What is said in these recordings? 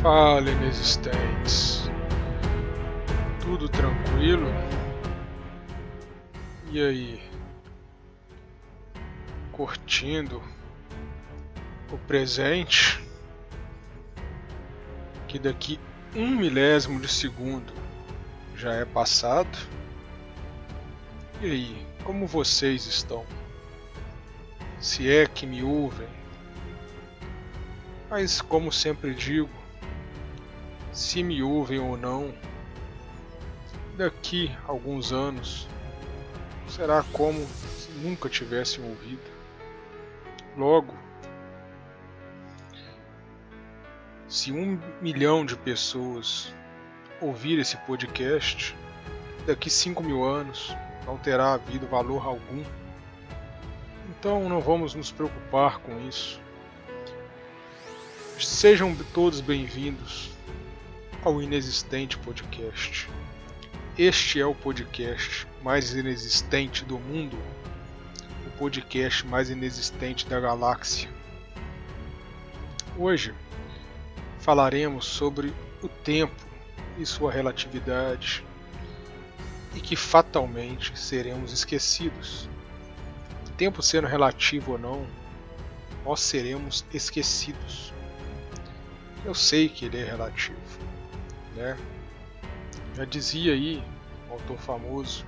Fala, inexistentes. Tudo tranquilo? E aí? Curtindo o presente? Que daqui 1 milésimo de segundo já é passado? E aí, como vocês estão? Se é que me ouvem? Mas como sempre digo, se me ouvem ou não, daqui a alguns anos será como se nunca tivessem ouvido. Logo, se 1 milhão de pessoas ouvir esse podcast, daqui 5.000 anos não terá havido valor algum. Então não vamos nos preocupar com isso. Sejam todos bem-vindos ao Inexistente Podcast. Este é o podcast mais inexistente do mundo, o podcast mais inexistente da galáxia. Hoje falaremos sobre o tempo e sua relatividade e que fatalmente seremos esquecidos. O tempo sendo relativo ou não, nós seremos esquecidos. Eu sei que ele é relativo, né? Já dizia aí, um autor famoso,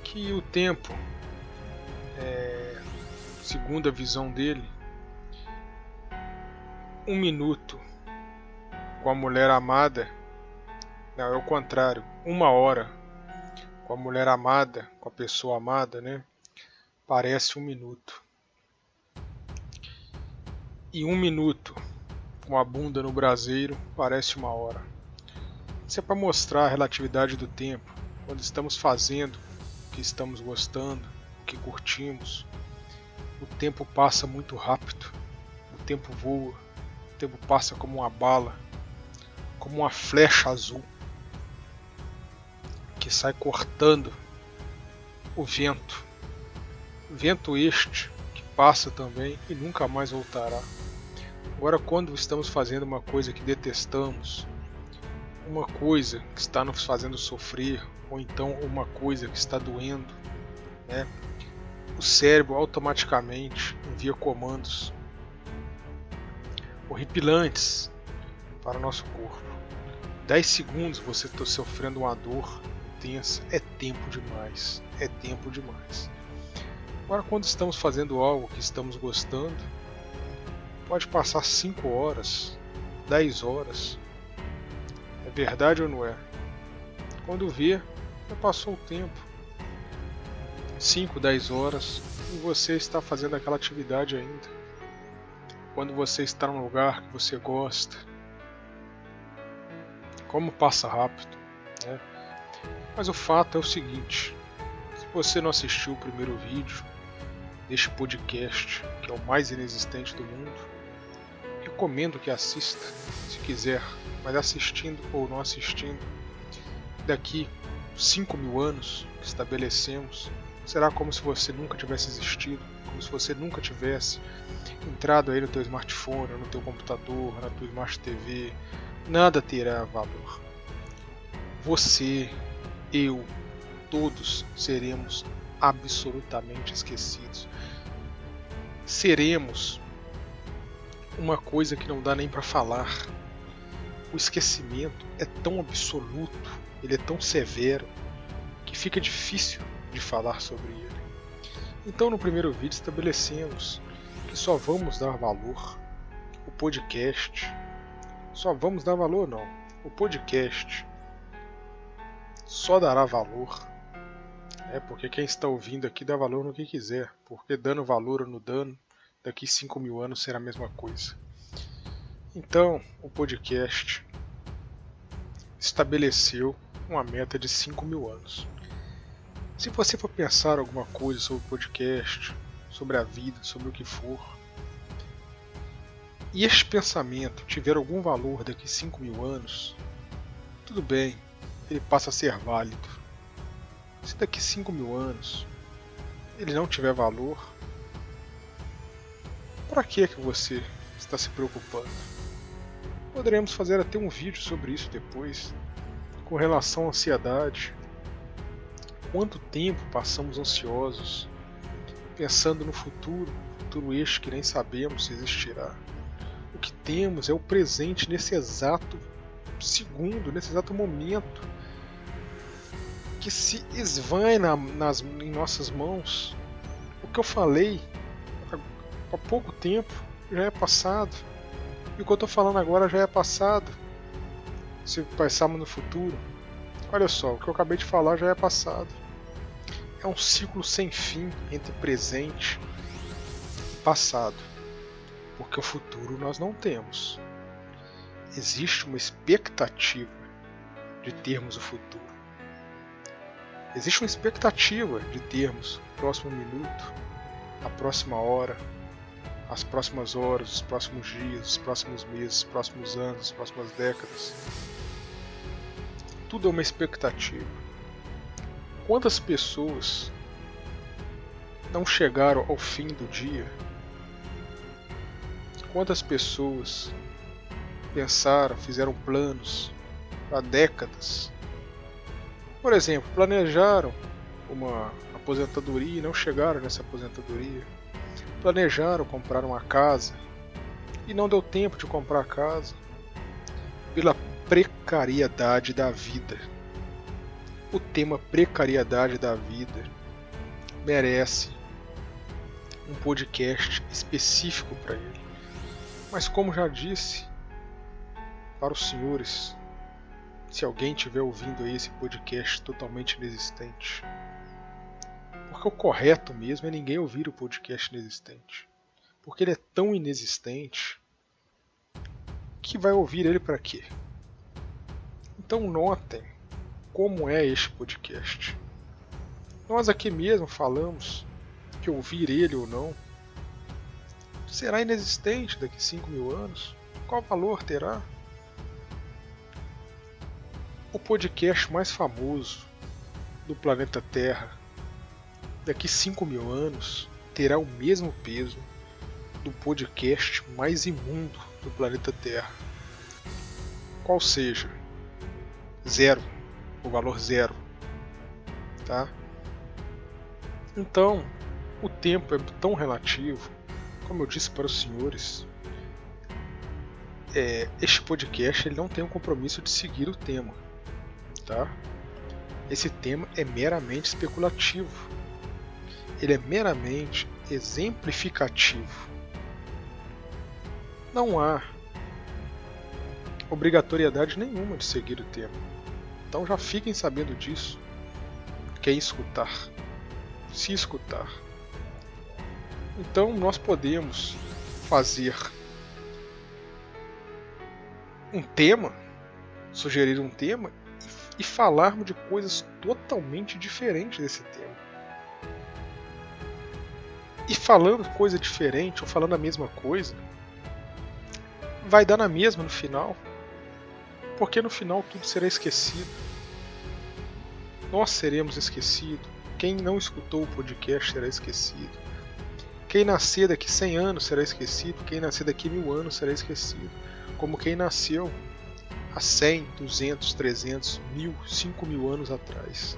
que o tempo, segundo a visão dele, 1 minuto com a mulher amada, não, é o contrário, 1 hora com a mulher amada, com a pessoa amada, né? Parece 1 minuto. E 1 minuto com a bunda no braseiro parece 1 hora. Isso é para mostrar a relatividade do tempo. Quando estamos fazendo o que estamos gostando, o que curtimos, o tempo passa muito rápido. O tempo voa. O tempo passa como uma bala, como uma flecha azul que sai cortando o vento. Vento este que passa também e nunca mais voltará. Agora, quando estamos fazendo uma coisa que detestamos, uma coisa que está nos fazendo sofrer, ou então uma coisa que está doendo, né? O cérebro automaticamente envia comandos horripilantes para o nosso corpo. 10 segundos você está sofrendo uma dor intensa, é tempo demais, é tempo demais. Agora, quando estamos fazendo algo que estamos gostando, pode passar 5 horas, 10 horas. É verdade ou não é? Quando vê, já passou o tempo. 5, 10 horas e você está fazendo aquela atividade ainda. Quando você está num lugar que você gosta. Como passa rápido, né? Mas o fato é o seguinte: se você não assistiu o primeiro vídeo deste podcast, que é o mais inexistente do mundo, recomendo que assista, se quiser, mas assistindo ou não assistindo, daqui 5.000 anos que estabelecemos, será como se você nunca tivesse existido, como se você nunca tivesse entrado aí no teu smartphone, no teu computador, na tua Smart TV. Nada terá valor. Você, eu, todos seremos absolutamente esquecidos. Seremos uma coisa que não dá nem para falar. O esquecimento é tão absoluto, ele é tão severo, que fica difícil de falar sobre ele. Então, no primeiro vídeo estabelecemos que só vamos dar valor o podcast. Só vamos dar valor não. O podcast só dará valor, porque quem está ouvindo aqui dá valor no que quiser, porque dando valor ou não dando, daqui 5.000 anos será a mesma coisa. Então, o podcast estabeleceu uma meta de 5.000 anos. Se você for pensar alguma coisa sobre o podcast, sobre a vida, sobre o que for, e este pensamento tiver algum valor daqui 5.000 anos, tudo bem, ele passa a ser válido. Se daqui 5.000 anos ele não tiver valor, para que você está se preocupando? Poderemos fazer até um vídeo sobre isso depois, com relação à ansiedade. Quanto tempo passamos ansiosos, pensando no futuro este que nem sabemos se existirá. O que temos é o presente nesse exato segundo, nesse exato momento, que se esvai em nossas mãos. O que eu falei há pouco tempo já é passado, e o que eu estou falando agora já é passado. Se pensarmos no futuro, olha só, o que eu acabei de falar já é passado. É um ciclo sem fim entre presente e passado, porque o futuro nós não temos. Existe uma expectativa de termos o futuro. Existe uma expectativa de termos o próximo minuto, a próxima hora, as próximas horas, os próximos dias, os próximos meses, os próximos anos, as próximas décadas. Tudo é uma expectativa. Quantas pessoas não chegaram ao fim do dia? Quantas pessoas pensaram, fizeram planos há décadas? Por exemplo, planejaram uma aposentadoria e não chegaram nessa aposentadoria. Planejaram comprar uma casa e não deu tempo de comprar a casa pela precariedade da vida. O tema precariedade da vida merece um podcast específico para ele. Mas como já disse para os senhores, se alguém estiver ouvindo aí esse podcast totalmente inexistente, porque o correto mesmo é ninguém ouvir o podcast inexistente, porque ele é tão inexistente que vai ouvir ele para quê? Então notem como é este podcast. Nós aqui mesmo falamos que ouvir ele ou não será inexistente daqui 5.000 anos. Qual valor terá? O podcast mais famoso do planeta Terra daqui 5.000 anos terá o mesmo peso do podcast mais imundo do planeta Terra. Qual seja? Zero. O valor zero. Tá? Então, o tempo é tão relativo, como eu disse para os senhores, este podcast ele não tem um compromisso de seguir o tema. Tá? Esse tema é meramente especulativo. Ele é meramente exemplificativo. Não há obrigatoriedade nenhuma de seguir o tema. Então já fiquem sabendo disso. Quem escutar, se escutar. Então nós podemos fazer um tema, sugerir um tema e falarmos de coisas totalmente diferentes desse tema. E falando coisa diferente ou falando a mesma coisa, vai dar na mesma no final. Porque no final tudo será esquecido. Nós seremos esquecidos. Quem não escutou o podcast será esquecido. Quem nascer daqui 100 anos será esquecido. Quem nascer daqui 1.000 anos será esquecido. Como quem nasceu há 100, 200, 300, 1.000, 5.000 anos atrás.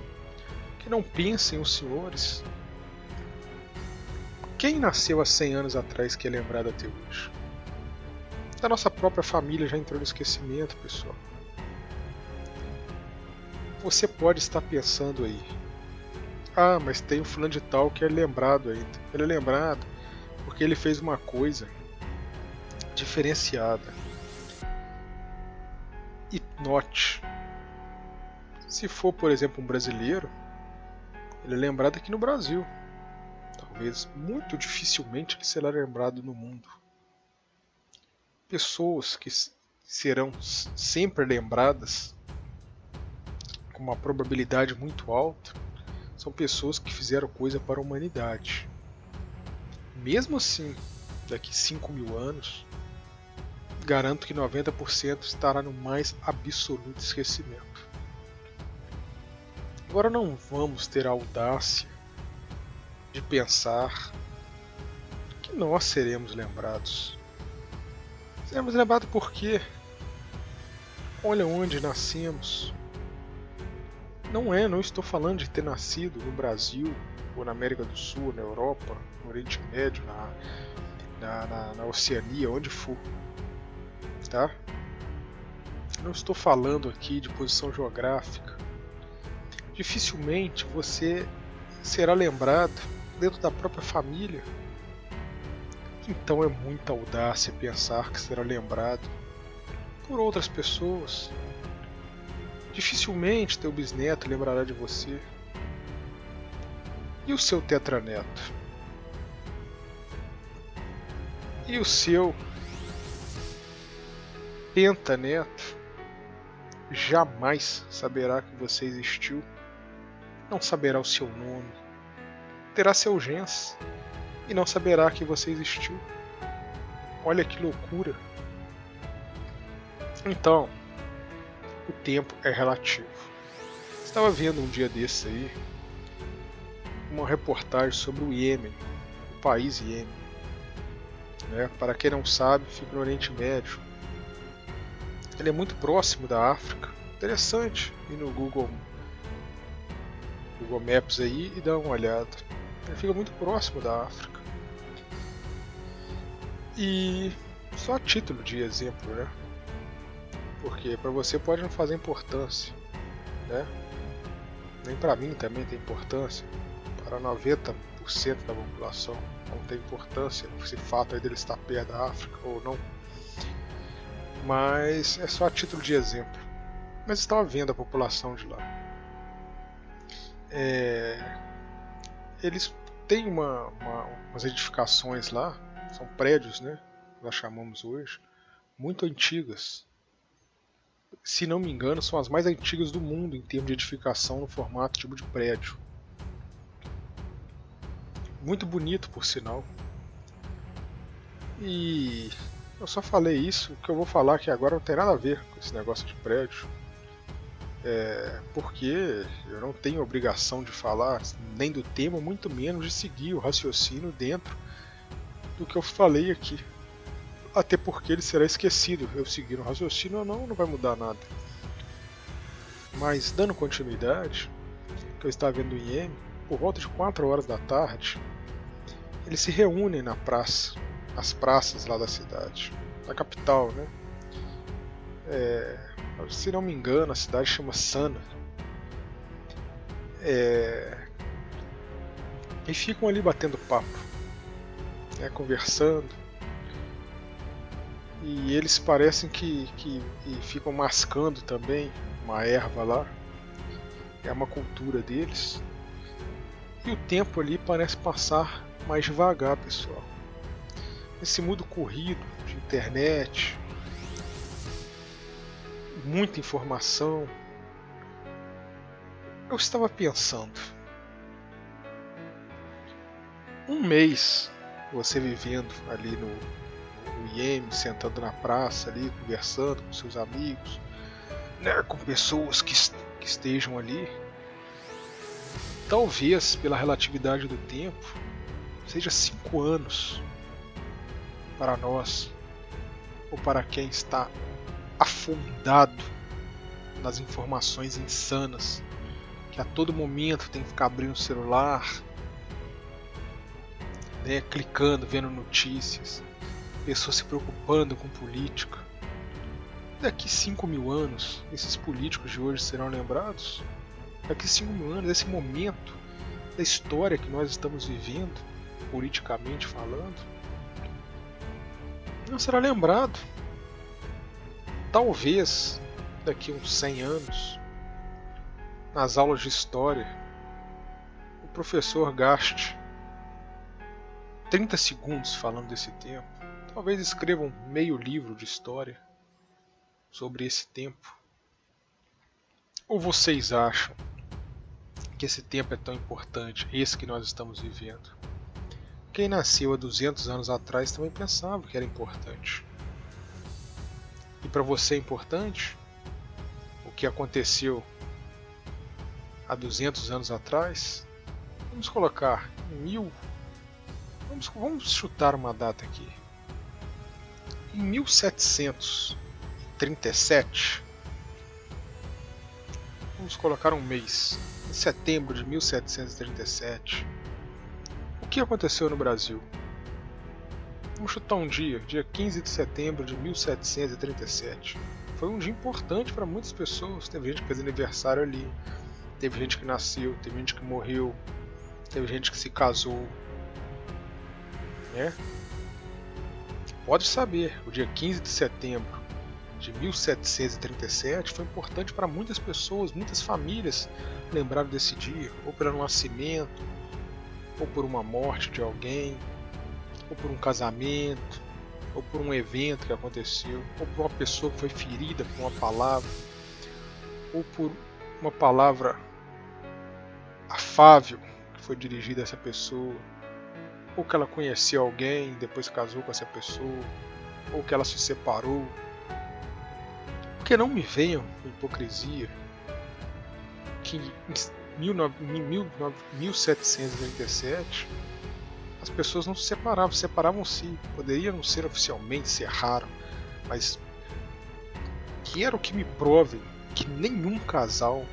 Que não pensem os senhores. Quem nasceu há 100 anos atrás que é lembrado até hoje? A nossa própria família já entrou no esquecimento, pessoal. Você pode estar pensando aí, mas tem o fulano de tal que é lembrado ainda. Ele é lembrado porque ele fez uma coisa diferenciada. E note, se for, por exemplo, um brasileiro, ele é lembrado aqui no Brasil. Talvez, muito dificilmente, ele será lembrado no mundo. Pessoas que serão sempre lembradas com uma probabilidade muito alta são pessoas que fizeram coisa para a humanidade. Mesmo assim, daqui 5.000 anos, garanto que 90% estará no mais absoluto esquecimento. Agora não vamos ter a audácia de pensar que nós seremos lembrados. Seremos lembrados por quê? olha onde nascemos. Não estou falando de ter nascido no Brasil, ou na América do Sul, na Europa, no Oriente Médio, na Oceania, onde for. Tá? Não estou falando aqui de posição geográfica. Dificilmente você será lembrado dentro da própria família. Então é muita audácia pensar que será lembrado por outras pessoas. Dificilmente teu bisneto lembrará de você. E o seu tetraneto? E o seu pentaneto jamais saberá que você existiu. Não saberá o seu nome. Terá seu gens e não saberá que você existiu. Olha que loucura. Então, o tempo é relativo. Estava vendo um dia desses aí uma reportagem sobre o Iêmen, o país Iêmen. Para quem não sabe, fica no Oriente Médio. Ele é muito próximo da África. Interessante ir no Google Maps aí e dar uma olhada. Ele fica muito próximo da África. E só a título de exemplo, né? Porque para você pode não fazer importância, né? Nem para mim também tem importância. Para 90% da população não tem importância esse fato aí dele estar perto da África ou não. Mas é só a título de exemplo. Mas estava vendo a população de lá. Eles têm umas edificações lá, são prédios, né? Nós chamamos hoje, muito antigas. Se não me engano, são as mais antigas do mundo em termos de edificação no formato tipo de prédio. Muito bonito, por sinal. E eu só falei isso, o que eu vou falar aqui agora não tem nada a ver com esse negócio de prédio. Porque eu não tenho obrigação de falar nem do tema, muito menos de seguir o raciocínio dentro do que eu falei aqui. Até porque ele será esquecido. Eu seguir o raciocínio ou não vai mudar nada. Mas dando continuidade, que eu estava vendo em Iêmen, por volta de 4 horas da tarde, eles se reúnem na praça, nas praças lá da cidade, da capital, né? Se não me engano, a cidade chama Sana. E ficam ali batendo papo, conversando. E eles parecem que ficam mascando também uma erva lá. É uma cultura deles. E o tempo ali parece passar mais devagar, pessoal. Esse mundo corrido de internet, muita informação. Eu estava pensando, um mês você vivendo ali no Iêmen, sentando na praça ali, conversando com seus amigos, né, com pessoas que estejam ali, talvez pela relatividade do tempo seja 5 anos para nós, ou para quem está afundado nas informações insanas, que a todo momento tem que ficar abrindo o celular, né, clicando, vendo notícias, pessoas se preocupando com política. Daqui 5.000 anos, esses políticos de hoje serão lembrados? Daqui 5.000 anos, esse momento da história que nós estamos vivendo, politicamente falando, não será lembrado. Talvez daqui uns 100 anos, nas aulas de história, o professor gaste 30 segundos falando desse tempo. Talvez escreva um meio livro de história sobre esse tempo. Ou vocês acham que esse tempo é tão importante, esse que nós estamos vivendo? Quem nasceu há 200 anos atrás também pensava que era importante. E para você é importante o que aconteceu há 200 anos atrás? Vamos colocar em 1000. Vamos chutar uma data aqui. Em 1737, Vamos colocar um mês. Em setembro de 1737. O que aconteceu no Brasil? Vamos chutar um dia 15 de setembro de 1737. Foi um dia importante para muitas pessoas. Teve gente que fez aniversário ali. Teve gente que nasceu, teve gente que morreu. Teve gente que se casou. Né? Pode saber, o dia 15 de setembro de 1737 foi importante para muitas pessoas, muitas famílias lembraram desse dia, ou pelo nascimento, ou por uma morte de alguém, ou por um casamento, ou por um evento que aconteceu, ou por uma pessoa que foi ferida por uma palavra, ou por uma palavra afável que foi dirigida a essa pessoa, ou que ela conheceu alguém e depois casou com essa pessoa, ou que ela se separou. Porque não me venham com hipocrisia que em 1737 as pessoas não se separavam, separavam-se, poderia não ser oficialmente, ser raro, mas quero que me provem que nenhum casal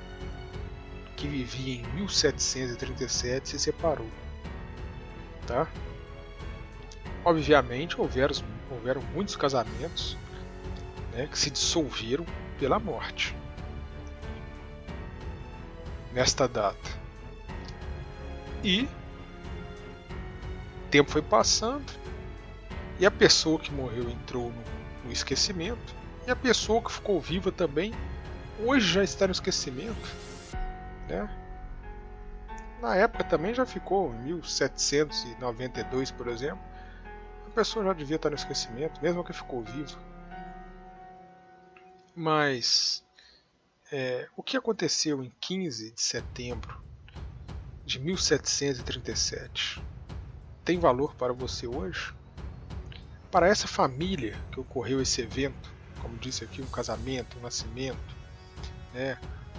que vivia em 1737 se separou. Tá? Obviamente houveram muitos casamentos, né, que se dissolveram pela morte nesta data. E o tempo foi passando e a pessoa que morreu entrou no esquecimento, e a pessoa que ficou viva também hoje já está no esquecimento, né? Na época também já ficou, em 1792, por exemplo, a pessoa já devia estar no esquecimento, mesmo que ficou viva. Mas o que aconteceu em 15 de setembro de 1737 tem valor para você hoje? Para essa família que ocorreu esse evento, como disse aqui, um casamento, um nascimento, né,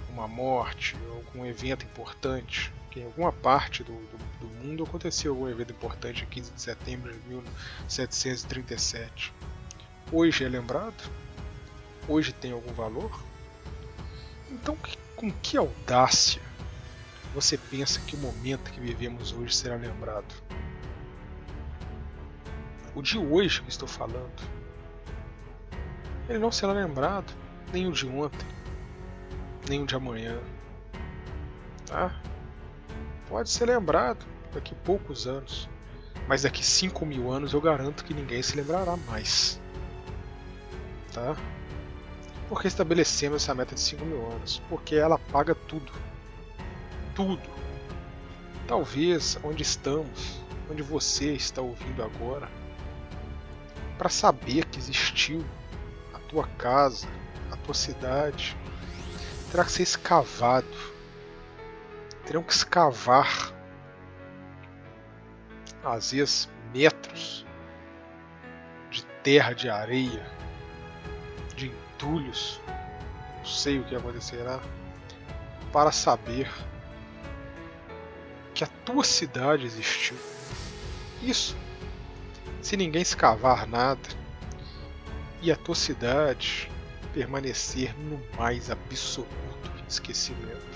uma morte, algum evento importante, que em alguma parte do mundo aconteceu algum evento importante em 15 de setembro de 1737. Hoje é lembrado? Hoje tem algum valor? Então, com que audácia você pensa que o momento que vivemos hoje será lembrado? O de hoje que estou falando, ele não será lembrado, nem o de ontem, nem o de amanhã. Tá? Pode ser lembrado daqui a poucos anos, mas daqui 5.000 anos eu garanto que ninguém se lembrará mais. Tá? Por que estabelecemos essa meta de 5.000 anos? Porque ela apaga tudo. Tudo. Talvez onde estamos, onde você está ouvindo agora, para saber que existiu a tua casa, a tua cidade, terá que ser escavado. Terão que escavar, às vezes, metros de terra, de areia, de entulhos, não sei o que acontecerá, para saber que a tua cidade existiu. Isso, se ninguém escavar nada e a tua cidade permanecer no mais absoluto esquecimento.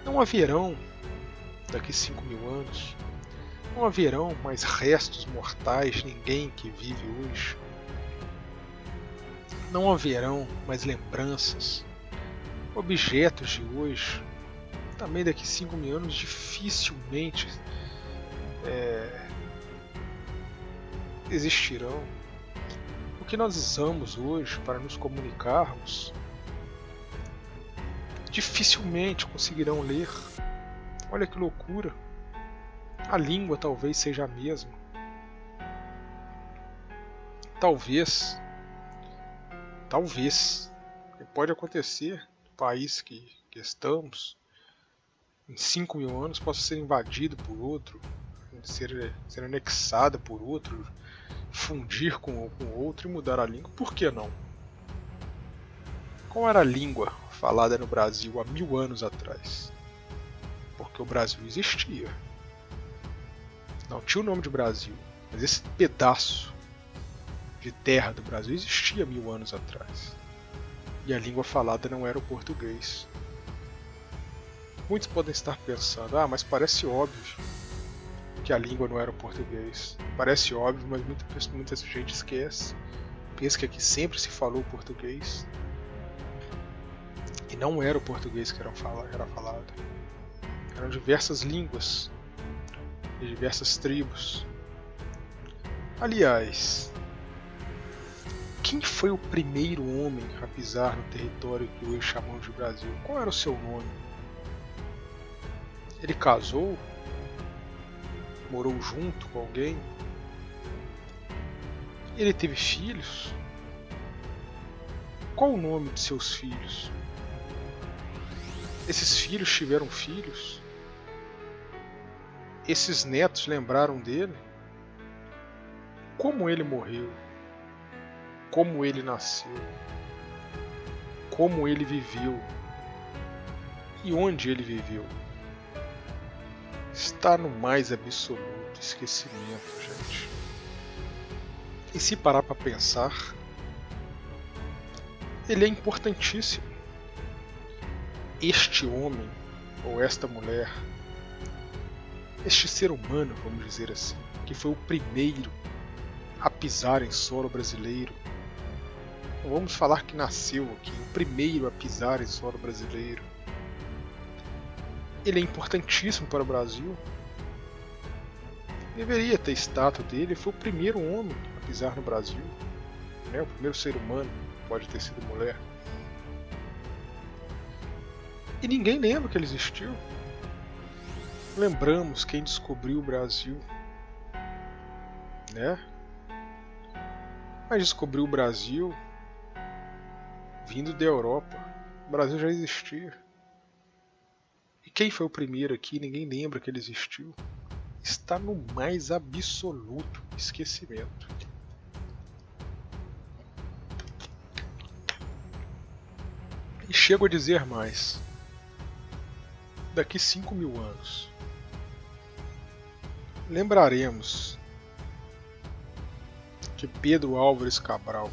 Não haverão, daqui 5.000 anos, não haverão mais restos mortais, ninguém que vive hoje. Não haverão mais lembranças, objetos de hoje. Também daqui 5.000 anos dificilmente existirão. O que nós usamos hoje para nos comunicarmos dificilmente conseguirão ler. Olha que loucura. A língua talvez seja a mesma. Talvez, pode acontecer no país que estamos, em 5.000 anos possa ser invadido por outro, ser anexado por outro, fundir com outro e mudar a língua. Por que não? Qual era a língua falada no Brasil há 1.000 anos atrás? Porque o Brasil existia. Não tinha o nome de Brasil, mas esse pedaço de terra do Brasil existia 1.000 anos atrás. E a língua falada não era o português. Muitos podem estar pensando, mas parece óbvio que a língua não era o português. Parece óbvio, mas muita gente esquece. Pensa que aqui sempre se falou português. E não era o português que era falado. Eram diversas línguas, de diversas tribos. Aliás, quem foi o primeiro homem a pisar no território que hoje chamamos de Brasil? Qual era o seu nome? Ele casou? Morou junto com alguém? Ele teve filhos? Qual o nome de seus filhos? Esses filhos tiveram filhos? Esses netos lembraram dele? Como ele morreu? Como ele nasceu? Como ele viveu? E onde ele viveu? Está no mais absoluto esquecimento, gente. E se parar para pensar, ele é importantíssimo. Este homem, ou esta mulher, este ser humano, vamos dizer assim, que foi o primeiro a pisar em solo brasileiro. Não vamos falar que nasceu aqui, o primeiro a pisar em solo brasileiro. Ele é importantíssimo para o Brasil. Deveria ter estátua dele. Ele foi o primeiro homem a pisar no Brasil. O primeiro ser humano, pode ter sido mulher. E ninguém lembra que ele existiu. Lembramos quem descobriu o Brasil, né? Mas descobriu o Brasil vindo da Europa. O Brasil já existia. E quem foi o primeiro aqui? Ninguém lembra que ele existiu. Está no mais absoluto esquecimento. E chego a dizer mais. Daqui 5.000 anos, lembraremos que Pedro Álvares Cabral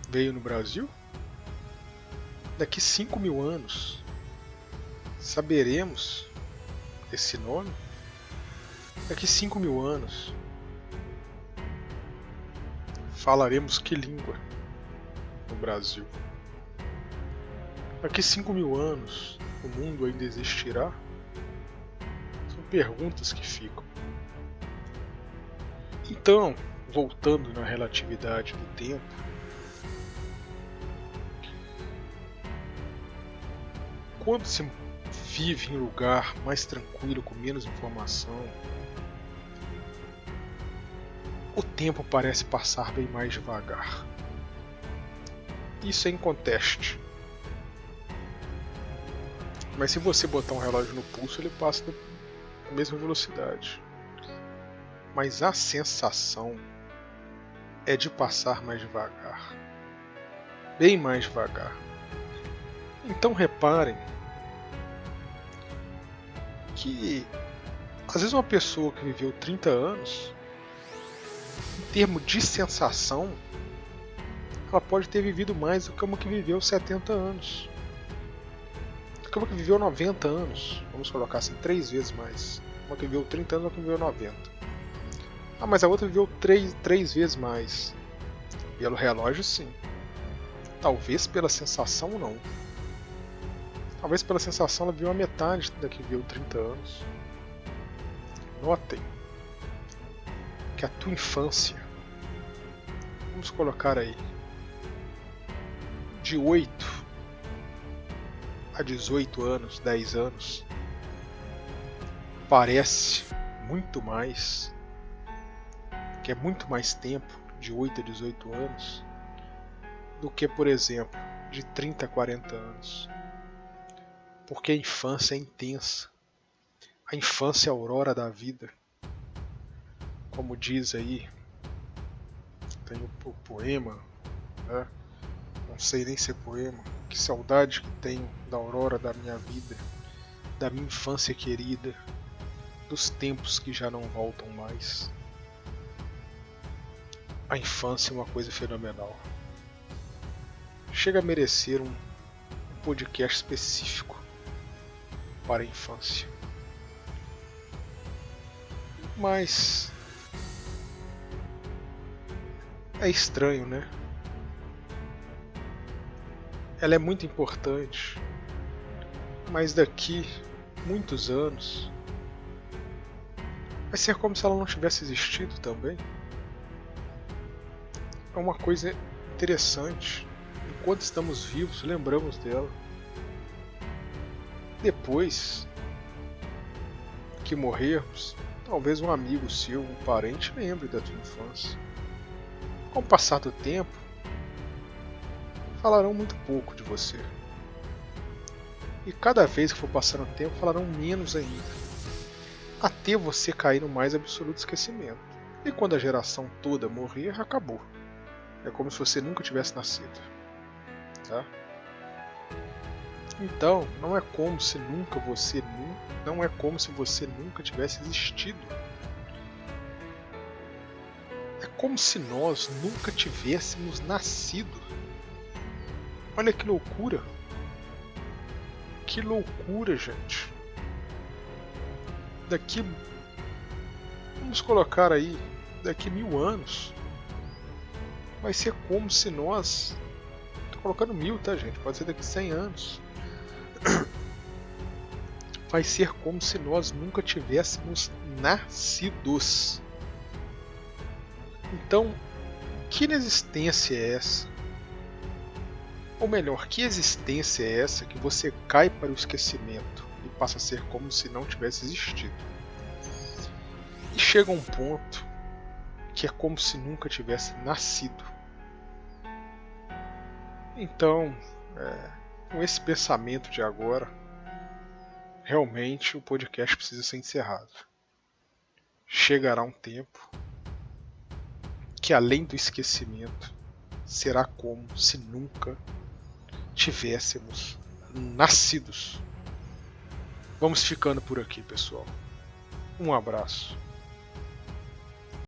veio no Brasil? Daqui 5.000 anos, saberemos esse nome? Daqui 5.000 anos, falaremos que língua no Brasil? Daqui 5.000 anos, o mundo ainda existirá? São perguntas que ficam. Então, voltando na relatividade do tempo, quando se vive em um lugar mais tranquilo, com menos informação, o tempo parece passar bem mais devagar. Isso é inconteste. Mas se você botar um relógio no pulso, ele passa na mesma velocidade. Mas a sensação é de passar mais devagar. Bem mais devagar. Então reparem que às vezes uma pessoa que viveu 30 anos, em termos de sensação, ela pode ter vivido mais do que uma que viveu 70 anos. Uma que viveu 90 anos, vamos colocar assim, 3 vezes mais. Uma que viveu 30 anos, uma que viveu 90. Mas a outra viveu 3 vezes mais. Pelo relógio, sim. Talvez pela sensação, não. Talvez pela sensação ela viveu a metade da que viveu 30 anos. Notem que a tua infância, vamos colocar aí, de 8 a 18 anos, 10 anos, parece muito mais, que é muito mais tempo, de 8 a 18 anos, do que, por exemplo, de 30 a 40 anos. Porque a infância é intensa. A infância é a aurora da vida. Como diz aí, tem o poema, né? Não sei nem se é poema. Que saudade que tenho da aurora da minha vida, da minha infância querida, dos tempos que já não voltam mais. A infância é uma coisa fenomenal. Chega a merecer um podcast específico para a infância. Mas é estranho, né? Ela é muito importante, mas daqui muitos anos vai ser como se ela não tivesse existido também. É uma coisa interessante. Enquanto estamos vivos, lembramos dela. Depois que morrermos, talvez um amigo seu, um parente, lembre da tua infância. Com o passar do tempo, falarão muito pouco de você. E cada vez que for passando o tempo, falarão menos ainda. Até você cair no mais absoluto esquecimento. E quando a geração toda morrer, acabou. É como se você nunca tivesse nascido. Tá? Então, não é como se você nunca tivesse existido. É como se nós nunca tivéssemos nascido. Olha que loucura. Que loucura, gente. Vamos colocar aí, daqui 1000 anos, vai ser como se nós, tô colocando 1000, tá, gente? Pode ser daqui 100 anos. Vai ser como se nós nunca tivéssemos nascidos. Então, que existência é essa? Ou melhor, que existência é essa que você cai para o esquecimento e passa a ser como se não tivesse existido? E chega um ponto que é como se nunca tivesse nascido. Então, com esse pensamento de agora, realmente o podcast precisa ser encerrado. Chegará um tempo que, além do esquecimento, será como se nunca tivéssemos nascidos. Vamos ficando por aqui, pessoal. Um abraço.